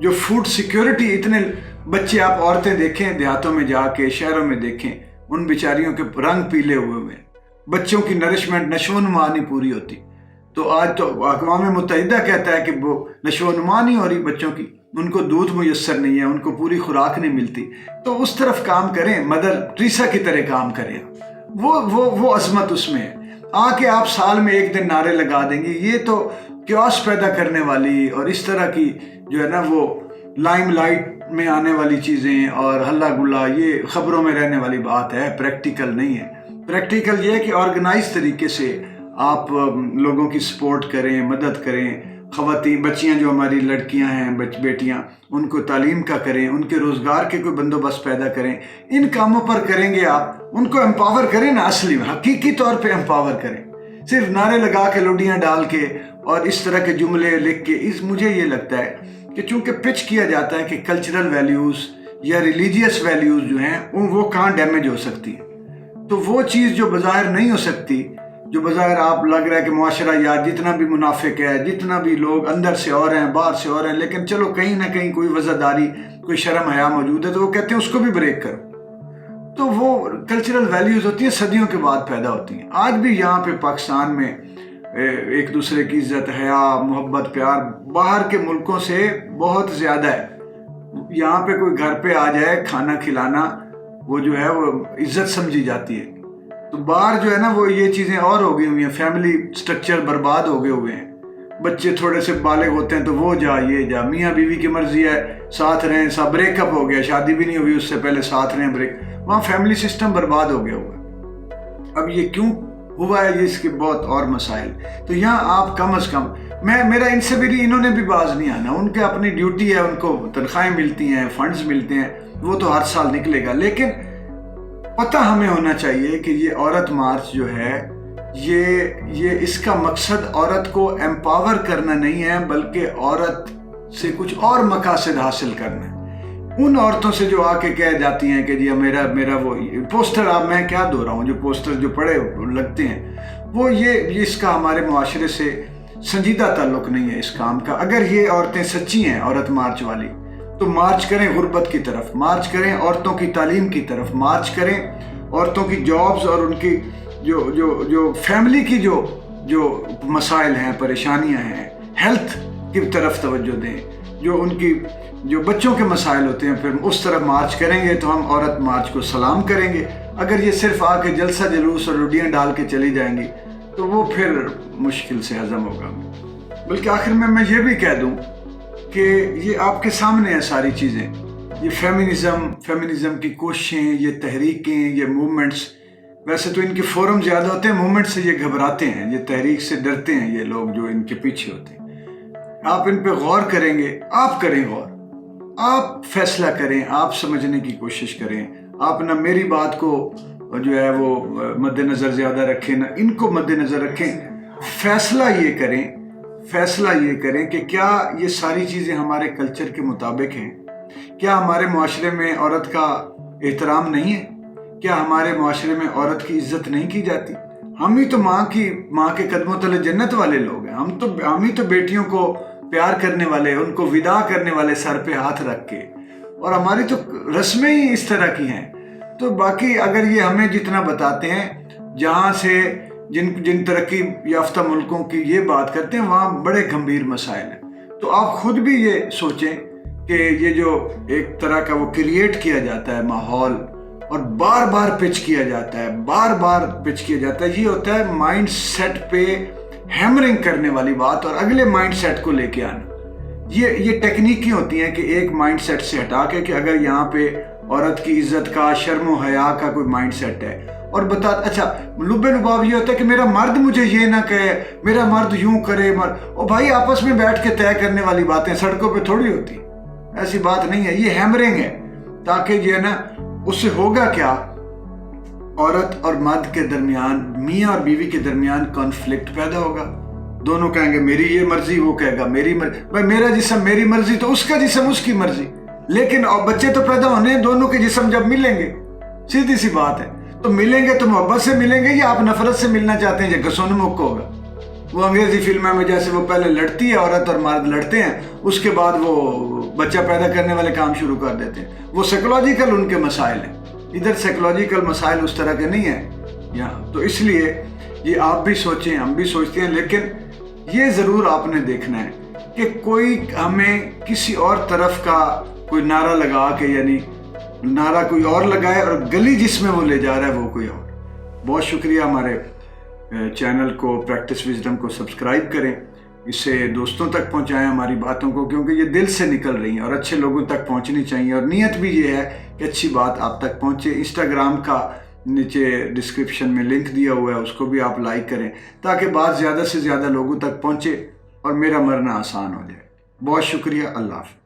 جو food security, اتنے بچے آپ عورتیں دیکھیں دیہاتوں میں جا کے، شہروں میں دیکھیں، ان بیچاریوں کے رنگ پیلے ہوئے ہوئے، بچوں کی نرشمنٹ، نشو و نما نہیں پوری ہوتی. تو آج تو اقوام متحدہ کہتا ہے کہ وہ نشو و نما نہیں ہو رہی بچوں کی، ان کو دودھ میسر نہیں ہے، ان کو پوری خوراک نہیں ملتی. تو اس طرف کام کریں، مدر ٹریسا کی طرح کام کریں. وہ عظمت اس میں ہے. آ کے آپ سال میں ایک دن نعرے لگا دیں گے، یہ تو کیوس پیدا کرنے والی اور اس طرح کی جو ہے نا وہ لائم لائٹ میں آنے والی چیزیں اور ہلا گلا، یہ خبروں میں رہنے والی بات ہے، پریکٹیکل نہیں ہے. پریکٹیکل یہ ہے کہ آرگنائز طریقے سے آپ لوگوں کی سپورٹ کریں، مدد کریں. خواتین، بچیاں جو ہماری لڑکیاں ہیں، بیٹیاں، ان کو تعلیم کا کریں، ان کے روزگار کے کوئی بندوبست پیدا کریں. ان کاموں پر کریں گے آپ، ان کو امپاور کریں نا، اصلی میں حقیقی طور پہ امپاور کریں. صرف نعرے لگا کے، لوڈیاں ڈال کے اور اس طرح کے جملے لکھ کے، مجھے یہ لگتا ہے کہ چونکہ پچ کیا جاتا ہے کہ کلچرل ویلیوز یا ریلیجیس ویلیوز جو ہیں وہ کہاں ڈیمیج ہو سکتی ہیں. تو وہ چیز جو بظاہر نہیں ہو سکتی، جو بظاہر آپ لگ رہا ہے کہ معاشرہ یار جتنا بھی منافق ہے، جتنا بھی لوگ اندر سے اور ہیں، باہر سے اور ہیں، لیکن چلو کہیں نہ کہیں کوئی وزاداری، کوئی شرم حیا موجود ہے، تو وہ کہتے ہیں اس کو بھی بریک کرو. تو وہ کلچرل ویلیوز ہوتی ہیں، صدیوں کے بعد پیدا ہوتی ہیں. آج بھی یہاں پہ پاکستان میں ایک دوسرے کی عزت، حیا، محبت، پیار باہر کے ملکوں سے بہت زیادہ ہے. یہاں پہ کوئی گھر پہ آ جائے، کھانا کھلانا وہ جو ہے وہ عزت سمجھی جاتی ہے. تو باہر جو ہے نا وہ یہ چیزیں اور ہو گئی ہوئی ہیں، فیملی سٹرکچر برباد ہو گئے ہوئے ہیں. بچے تھوڑے سے بالغ ہوتے ہیں تو وہ جا، یہ جا، میاں بیوی کی مرضی ہے، ساتھ رہیں، سب بریک اپ ہو گیا، شادی بھی نہیں ہوئی اس سے پہلے، ساتھ رہیں، بریک. وہاں فیملی سسٹم برباد ہو گیا ہوا. اب یہ کیوں ہوا ہے، یہ اس کے بہت اور مسائل. تو یہاں آپ کم از کم، میرا ان سے بھی نہیں، انہوں نے بھی باز نہیں آنا، ان کے اپنی ڈیوٹی ہے، ان کو تنخواہیں ملتی ہیں، فنڈز ملتے ہیں، وہ تو ہر سال نکلے گا. لیکن پتہ ہمیں ہونا چاہیے کہ یہ عورت مارچ جو ہے، یہ اس کا مقصد عورت کو امپاور کرنا نہیں ہے، بلکہ عورت سے کچھ اور مقاصد حاصل کرنا ہے. ان عورتوں سے جو آ کے کہہ جاتی ہیں کہ جی میرا وہ پوسٹر، آپ میں کیا دو رہا ہوں، جو پوسٹر جو پڑے لگتے ہیں، وہ یہ اس کا ہمارے معاشرے سے سنجیدہ تعلق نہیں ہے اس کام کا. اگر یہ عورتیں سچی ہیں، عورت مارچ والی، تو مارچ کریں غربت کی طرف، مارچ کریں عورتوں کی تعلیم کی طرف، مارچ کریں عورتوں کی جابز اور ان کی جو فیملی کی جو مسائل ہیں، پریشانیاں ہیں، ہیلتھ کی طرف توجہ دیں. جو ان کی جو بچوں کے مسائل ہوتے ہیں، پھر اس طرح مارچ کریں گے تو ہم عورت مارچ کو سلام کریں گے. اگر یہ صرف آ کے جلسہ جلوس اور لوڈیاں ڈال کے چلی جائیں گی تو وہ پھر مشکل سے ہضم ہوگا. بلکہ آخر میں یہ بھی کہہ دوں کہ یہ آپ کے سامنے ہیں ساری چیزیں. یہ فیمنزم کی کوششیں، یہ تحریکیں، یہ موومنٹس، ویسے تو ان کے فورم زیادہ ہوتے ہیں، موومنٹ سے یہ گھبراتے ہیں، یہ تحریک سے ڈرتے ہیں یہ لوگ جو ان کے پیچھے ہوتے ہیں. آپ ان پہ غور کریں گے، آپ کریں غور، آپ فیصلہ کریں، آپ سمجھنے کی کوشش کریں. آپ نہ میری بات کو جو ہے وہ مد نظر زیادہ رکھیں، نہ ان کو مد نظر رکھیں. فیصلہ یہ کریں کہ کیا یہ ساری چیزیں ہمارے کلچر کے مطابق ہیں؟ کیا ہمارے معاشرے میں عورت کا احترام نہیں ہے؟ کیا ہمارے معاشرے میں عورت کی عزت نہیں کی جاتی؟ ہم ہی تو ماں کے قدموں تلے جنت والے لوگ ہیں. ہم ہی تو بیٹیوں کو پیار کرنے والے، ان کو ودا کرنے والے، سر پہ ہاتھ رکھ کے، اور ہماری تو رسمیں ہی اس طرح کی ہیں. تو باقی اگر یہ ہمیں جتنا بتاتے ہیں، جہاں سے جن ترقی یافتہ ملکوں کی یہ بات کرتے ہیں، وہاں بڑے گمبھیر مسائل ہیں. تو آپ خود بھی یہ سوچیں کہ یہ جو ایک طرح کا وہ کریٹ کیا جاتا ہے ماحول، اور بار بار پچ کیا جاتا ہے، یہ ہوتا ہے مائنڈ سیٹ پہ ہیمرنگ کرنے والی بات، اور اگلے مائنڈ سیٹ کو لے کے آنا. یہ ٹیکنیکیں ہوتی ہیں کہ ایک مائنڈ سیٹ سے ہٹا کے، کہ اگر یہاں پہ عورت کی عزت کا، شرم و حیا کا کوئی مائنڈ سیٹ ہے، اور اچھا لب لباب یہ ہوتا ہے کہ میرا مرد مجھے یہ نہ کہے، میرا مرد یوں کرے. بھائی آپس میں بیٹھ کے طے کرنے والی باتیں سڑکوں پہ تھوڑی ہوتی، ایسی بات نہیں ہے. یہ ہیمرنگ ہے تاکہ یہ نا، اس سے ہوگا کیا، عورت اور مرد کے درمیان، میاں اور بیوی کے درمیان کانفلکٹ پیدا ہوگا. دونوں کہیں گے میری یہ مرضی، وہ کہے گا میری مرضی. بھائی میرا جسم میری مرضی تو اس کا جسم اس کی مرضی. لیکن بچے تو پیدا ہونے ہیں، دونوں کے جسم جب ملیں گے، سیدھی سی بات ہے. تو ملیں گے تو محبت سے ملیں گے، یا آپ نفرت سے ملنا چاہتے ہیں، یہ گسون مک ہوگا. وہ انگریزی فلموں میں جیسے وہ پہلے لڑتی ہے عورت اور مرد لڑتے ہیں، اس کے بعد وہ بچہ پیدا کرنے والے کام شروع کر دیتے ہیں. وہ سائیکولوجیکل ان کے مسائل ہیں، ادھر سائیکولوجیکل مسائل اس طرح کے نہیں ہیں یہاں. تو اس لیے یہ آپ بھی سوچیں، ہم بھی سوچتے ہیں، لیکن یہ ضرور آپ نے دیکھنا ہے کہ کوئی ہمیں کسی اور طرف کا کوئی نعرہ لگا کے، یعنی نعرہ کوئی اور لگائے اور گلی جس میں وہ لے جا رہا ہے وہ کوئی اور. بہت شکریہ. ہمارے چینل کو پریکٹس وزڈم کو سبسکرائب کریں، اسے دوستوں تک پہنچائیں ہماری باتوں کو، کیونکہ یہ دل سے نکل رہی ہیں اور اچھے لوگوں تک پہنچنی چاہیے، اور نیت بھی یہ ہے کہ اچھی بات آپ تک پہنچے. انسٹاگرام کا نیچے ڈسکرپشن میں لنک دیا ہوا ہے، اس کو بھی آپ لائک کریں تاکہ بات زیادہ سے زیادہ لوگوں تک پہنچے اور میرا مرنا آسان ہو جائے. بہت شکریہ. اللہ حافظ.